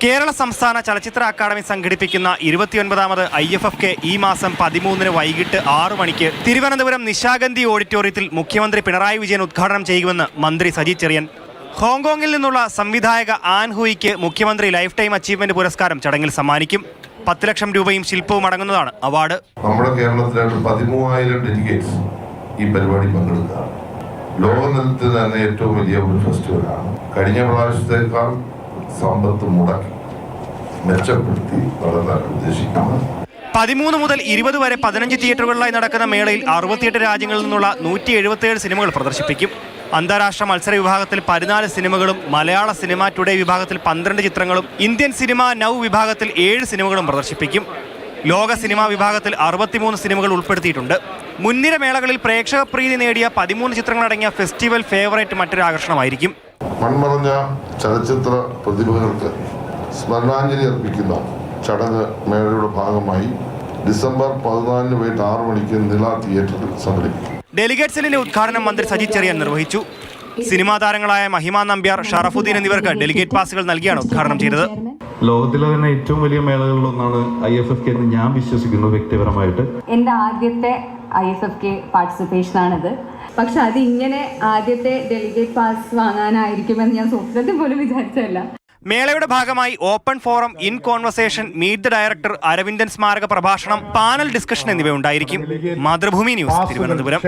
കേരള സംസ്ഥാന ചലച്ചിത്ര അക്കാദമി സംഘടിപ്പിക്കുന്ന 29ാമത് IFFK ഈ മാസം 13-ന് വൈകിട്ട് 6 മണിക്ക് തിരുവനന്തപുരം നിശാഗന്ധി ഓഡിറ്റോറിയത്തിൽ മുഖ്യമന്ത്രി പിണറായി വിജയൻ ഉദ്ഘാടനം ചെയ്യുമെന്ന് മന്ത്രി സജി ചെറിയാൻ. ഹോങ്കോങ്ങിൽ നിന്നുള്ള സംവിധായക ആൻ ഹുയിക്ക് മുഖ്യമന്ത്രി ലൈഫ് ടൈം അച്ചീവ്മെന്റ് പുരസ്കാരം ചടങ്ങിൽ സമ്മാനിക്കും. 10 ലക്ഷം രൂപയും ശില്പവും അടങ്ങുന്നതാണ് അവാർഡ്. നമ്മുടെ കേരളത്തിലായിട്ട് 13,000 ഡെലിഗേറ്റ്സ് ഈ പരിപാടി പങ്കെടുക്കുക. ലോകതലത്തിൽ തന്നെ ഏറ്റവും വലിയ ഒരു ഫെസ്റ്റിവലാണ്. കഴിഞ്ഞ പ്രാവശ്യത്തേക്കാൾ സമ്പത്ത് മുടക്കി മെച്ചപ്പെടുത്തി നടത്താൻ ഉദ്ദേശിക്കുന്നത്. 13 മുതൽ 20 വരെ 15 തിയേറ്ററുകളിലായി നടക്കുന്ന മേളയിൽ 68 രാജ്യങ്ങളിൽ നിന്നുള്ള 177 സിനിമകൾ പ്രദർശിപ്പിക്കും. അന്താരാഷ്ട്ര മത്സര വിഭാഗത്തിൽ 14 സിനിമകളും മലയാള സിനിമ ടുഡേ വിഭാഗത്തിൽ 12 ചിത്രങ്ങളും ഇന്ത്യൻ സിനിമ നൗ വിഭാഗത്തിൽ 7 സിനിമകളും പ്രദർശിപ്പിക്കും. ലോക സിനിമാ വിഭാഗത്തിൽ 63 സിനിമകൾ ഉൾപ്പെടുത്തിയിട്ടുണ്ട്. മുൻനിര മേളകളിൽ പ്രേക്ഷക പ്രീതി നേടിയ 13 ചിത്രങ്ങളടങ്ങിയ ഫെസ്റ്റിവൽ ഫേവറേറ്റ് മറ്റൊരു ആകർഷണമായിരിക്കും. മൺമറഞ്ഞ ചലച്ചിത്ര പ്രതിഭകൾക്ക് സ്മരണാഞ്ജലി അർപ്പിക്കുന്ന ചടങ്ങ് മേളയുടെ ഭാഗമായി ഡിസംബർ 14-ന് വൈകിട്ട് 6 മണിക്ക് നില തിയേറ്ററിൽ സംഘടിപ്പിക്കും. ഡെലിഗേറ്റ് സെല്ലിന്റെ ഉദ്ഘാടനം മന്ത്രി സജി ചെറിയാൻ നിർവഹിച്ചു. സിനിമാ താരങ്ങളായ മഹിമ നമ്പ്യാർ, ഷറഫുദ്ദീൻ എന്നിവർക്ക് ഡെലിഗേറ്റ് പാസുകൾ നൽകിയാണ് ഉദ്ഘാടനം ചെയ്തത്. ലോകത്തിലെ തന്നെ ഏറ്റവും വലിയ മേളകളിലൊന്നാണ് IFFK എന്ന് ഞാൻ വിശ്വസിക്കുന്നു വ്യക്തിപരമായിട്ട്. എൻ്റെ ആദ്യത്തെ IFFK പാർട്ടിസിപ്പേഷൻ ആണിത്. പക്ഷെ അത് ഇങ്ങനെ ആദ്യത്തെ ഡെലിഗേറ്റ് പാസ് വാങ്ങാനായിരിക്കുമെന്ന് ഞാൻ സ്വപ്നത്തിൽ പോലും വിചാരിച്ചല്ല. മേളയുടെ ഭാഗമായി open forum, in conversation, meet the director, Aravindan സ്മാരക പ്രഭാഷണം, പാനൽ ഡിസ്കഷൻ എന്നിവ ഉണ്ടായിരിക്കും. മാതൃഭൂമി ന്യൂസ്, തിരുവനന്തപുരം.